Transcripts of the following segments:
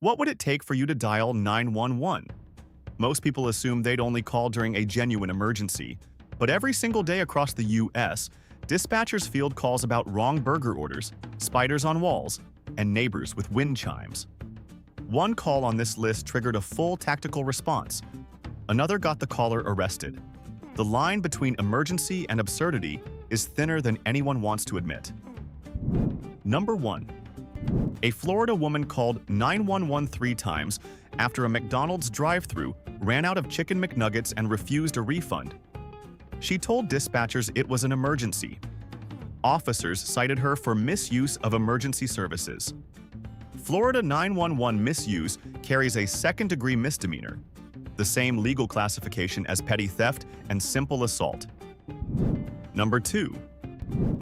What would it take for you to dial 911? Most people assume they'd only call during a genuine emergency, but every single day across the US, dispatchers field calls about wrong burger orders, spiders on walls, and neighbors with wind chimes. One call on this list triggered a full tactical response. Another got the caller arrested. The line between emergency and absurdity is thinner than anyone wants to admit. Number 1. A Florida woman called 911 3 times after a McDonald's drive-thru ran out of chicken McNuggets and refused a refund. She told dispatchers it was an emergency. Officers cited her for misuse of emergency services. Florida 911 misuse carries a second-degree misdemeanor, the same legal classification as petty theft and simple assault. Number 2.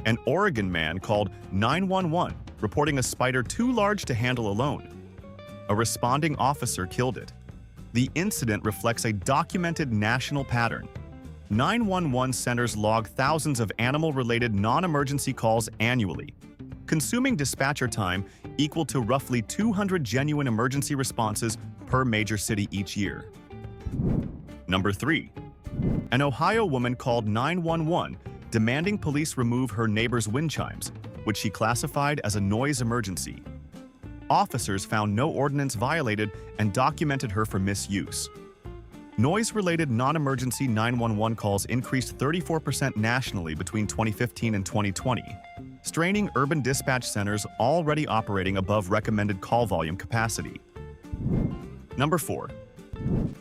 An Oregon man called 911 reporting a spider too large to handle alone. A responding officer killed it. The incident reflects a documented national pattern. 911 centers log thousands of animal-related non-emergency calls annually, consuming dispatcher time equal to roughly 200 genuine emergency responses per major city each year. Number 3. An Ohio woman called 911 demanding police remove her neighbor's wind chimes, which she classified as a noise emergency. Officers found no ordinance violated and documented her for misuse. Noise-related non-emergency 911 calls increased 34% nationally between 2015 and 2020, straining urban dispatch centers already operating above recommended call volume capacity. Number 4.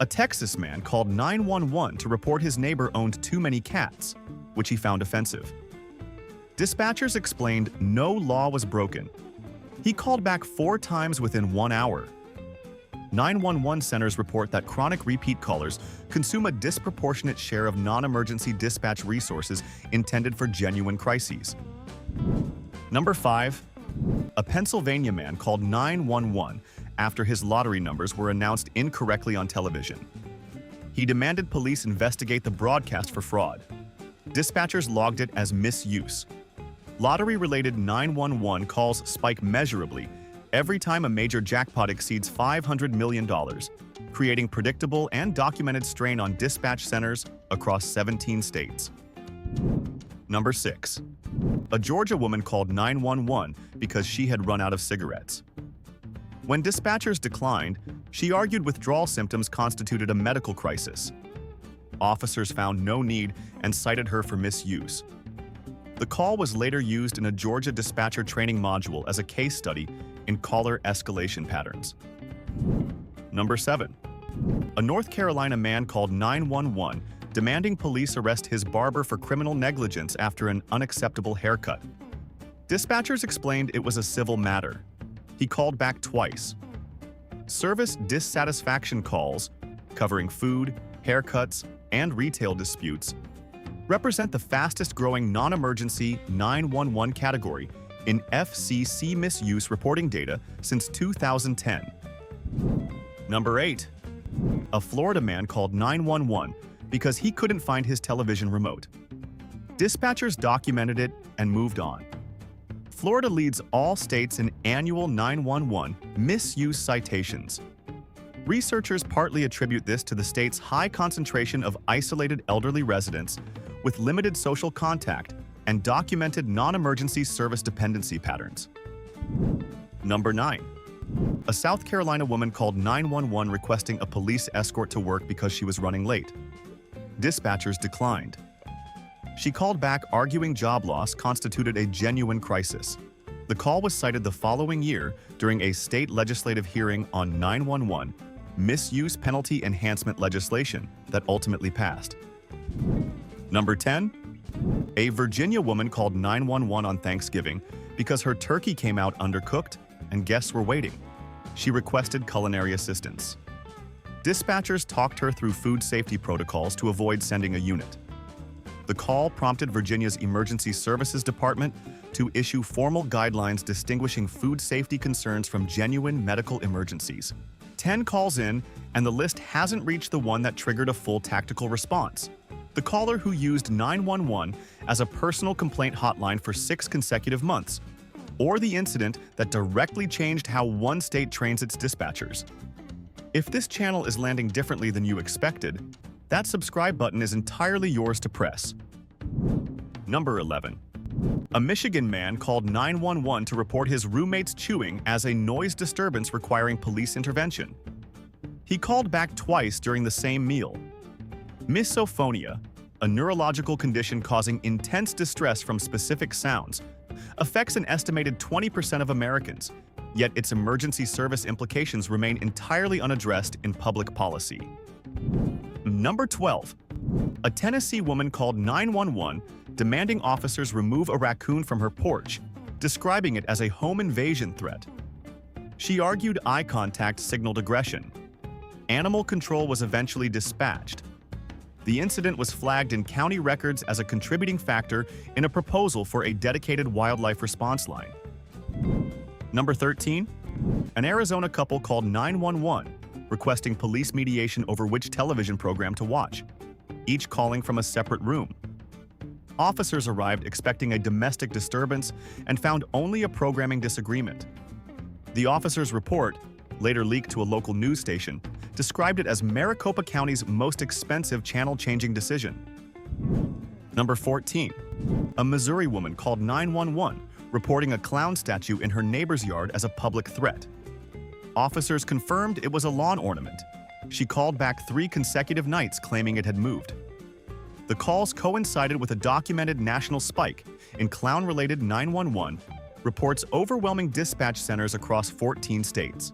A Texas man called 911 to report his neighbor owned too many cats, which he found offensive. Dispatchers explained no law was broken. He called back 4 times within 1 hour. 911 centers report that chronic repeat callers consume a disproportionate share of non-emergency dispatch resources intended for genuine crises. Number 5. A Pennsylvania man called 911 after his lottery numbers were announced incorrectly on television. He demanded police investigate the broadcast for fraud. Dispatchers logged it as misuse. Lottery-related 911 calls spike measurably every time a major jackpot exceeds $500 million, creating predictable and documented strain on dispatch centers across 17 states. Number 6. A Georgia woman called 911 because she had run out of cigarettes. When dispatchers declined, she argued withdrawal symptoms constituted a medical crisis. Officers found no need and cited her for misuse. The call was later used in a Georgia dispatcher training module as a case study in caller escalation patterns. Number 7. A North Carolina man called 911 demanding police arrest his barber for criminal negligence after an unacceptable haircut. Dispatchers explained it was a civil matter. He called back twice. Service dissatisfaction calls, covering food, haircuts, and retail disputes, represent the fastest-growing non-emergency 911 category in FCC misuse reporting data since 2010. Number 8. A Florida man called 911 because he couldn't find his television remote. Dispatchers documented it and moved on. Florida leads all states in annual 911 misuse citations. Researchers partly attribute this to the state's high concentration of isolated elderly residents with limited social contact and documented non-emergency service dependency patterns. Number 9. A South Carolina woman called 911 requesting a police escort to work because she was running late. Dispatchers declined. She called back arguing job loss constituted a genuine crisis. The call was cited the following year during a state legislative hearing on 911 misuse penalty enhancement legislation that ultimately passed. Number 10. A Virginia woman called 911 on Thanksgiving because her turkey came out undercooked and guests were waiting. She requested culinary assistance. Dispatchers talked her through food safety protocols to avoid sending a unit. The call prompted Virginia's Emergency Services Department to issue formal guidelines distinguishing food safety concerns from genuine medical emergencies. 10 calls in, and the list hasn't reached the one that triggered a full tactical response. The caller who used 911 as a personal complaint hotline for 6 consecutive months. or the incident that directly changed how one state trains its dispatchers. If this channel is landing differently than you expected, that subscribe button is entirely yours to press. Number 11. A Michigan man called 911 to report his roommate's chewing as a noise disturbance requiring police intervention. He called back twice during the same meal. Misophonia, a neurological condition causing intense distress from specific sounds, affects an estimated 20% of Americans, yet its emergency service implications remain entirely unaddressed in public policy. Number 12. A Tennessee woman called 911 demanding officers remove a raccoon from her porch, describing it as a home invasion threat. She argued eye contact signaled aggression. Animal control was eventually dispatched. The incident was flagged in county records as a contributing factor in a proposal for a dedicated wildlife response line. Number 13. An Arizona couple called 911, requesting police mediation over which television program to watch, each calling from a separate room. Officers arrived expecting a domestic disturbance and found only a programming disagreement. The officers' report, later leaked to a local news station, described it as Maricopa County's most expensive channel-changing decision. Number 14. A Missouri woman called 911, reporting a clown statue in her neighbor's yard as a public threat. Officers confirmed it was a lawn ornament. She called back 3 consecutive nights claiming it had moved. The calls coincided with a documented national spike in clown-related 911 reports overwhelming dispatch centers across 14 states.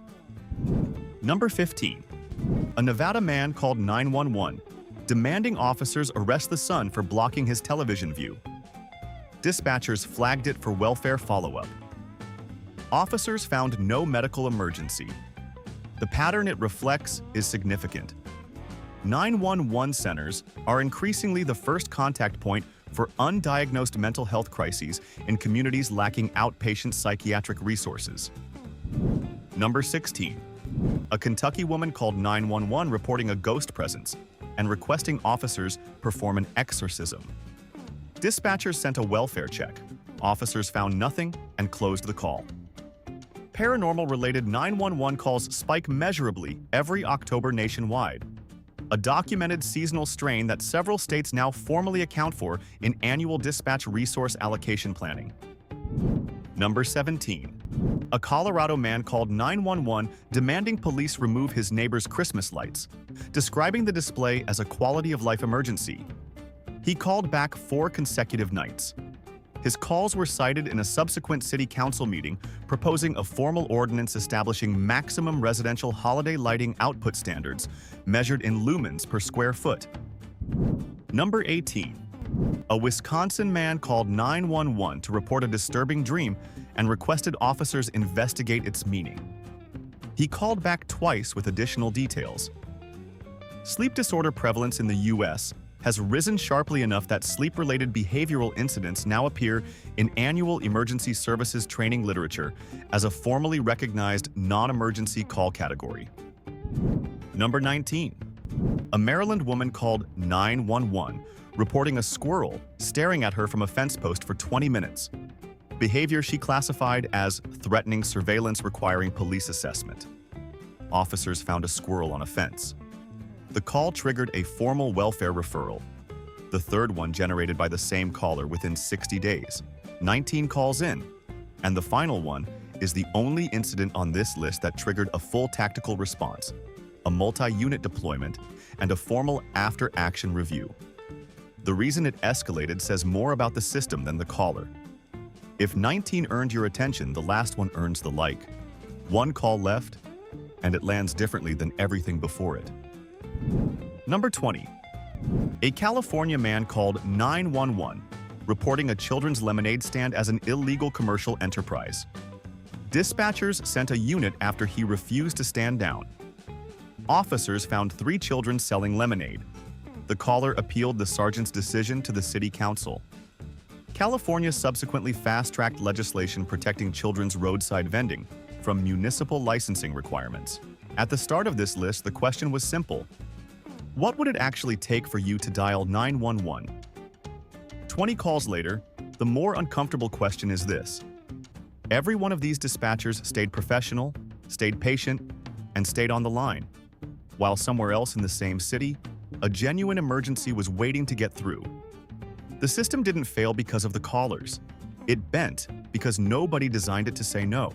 Number 15. A Nevada man called 911, demanding officers arrest the son for blocking his television view. Dispatchers flagged it for welfare follow-up. Officers found no medical emergency. The pattern it reflects is significant. 911 centers are increasingly the first contact point for undiagnosed mental health crises in communities lacking outpatient psychiatric resources. Number 16. A Kentucky woman called 911 reporting a ghost presence and requesting officers perform an exorcism. Dispatchers sent a welfare check. Officers found nothing and closed the call. Paranormal-related 911 calls spike measurably every October nationwide, a documented seasonal strain that several states now formally account for in annual dispatch resource allocation planning. Number 17. A Colorado man called 911 demanding police remove his neighbor's Christmas lights, describing the display as a quality-of-life emergency. He called back 4 consecutive nights. His calls were cited in a subsequent city council meeting proposing a formal ordinance establishing maximum residential holiday lighting output standards measured in lumens per square foot. Number 18. A Wisconsin man called 911 to report a disturbing dream and requested officers investigate its meaning. He called back twice with additional details. Sleep disorder prevalence in the U.S. has risen sharply enough that sleep-related behavioral incidents now appear in annual emergency services training literature as a formally recognized non-emergency call category. Number 19. A Maryland woman called 911, reporting a squirrel staring at her from a fence post for 20 minutes. Behavior she classified as threatening surveillance requiring police assessment. Officers found a squirrel on a fence. The call triggered a formal welfare referral. The third one generated by the same caller within 60 days, 19 calls in. And the final one is the only incident on this list that triggered a full tactical response, a multi-unit deployment, and a formal after-action review. The reason it escalated says more about the system than the caller. If 19 earned your attention, the last one earns the like. One call left, and it lands differently than everything before it. Number 20. A California man called 911, reporting a children's lemonade stand as an illegal commercial enterprise. Dispatchers sent a unit after he refused to stand down. Officers found 3 children selling lemonade. The caller appealed the sergeant's decision to the city council. California subsequently fast-tracked legislation protecting children's roadside vending from municipal licensing requirements. At the start of this list, the question was simple. What would it actually take for you to dial 911? 20 calls later, the more uncomfortable question is this. Every one of these dispatchers stayed professional, stayed patient, and stayed on the line. While somewhere else in the same city, a genuine emergency was waiting to get through. The system didn't fail because of the callers. It bent because nobody designed it to say no.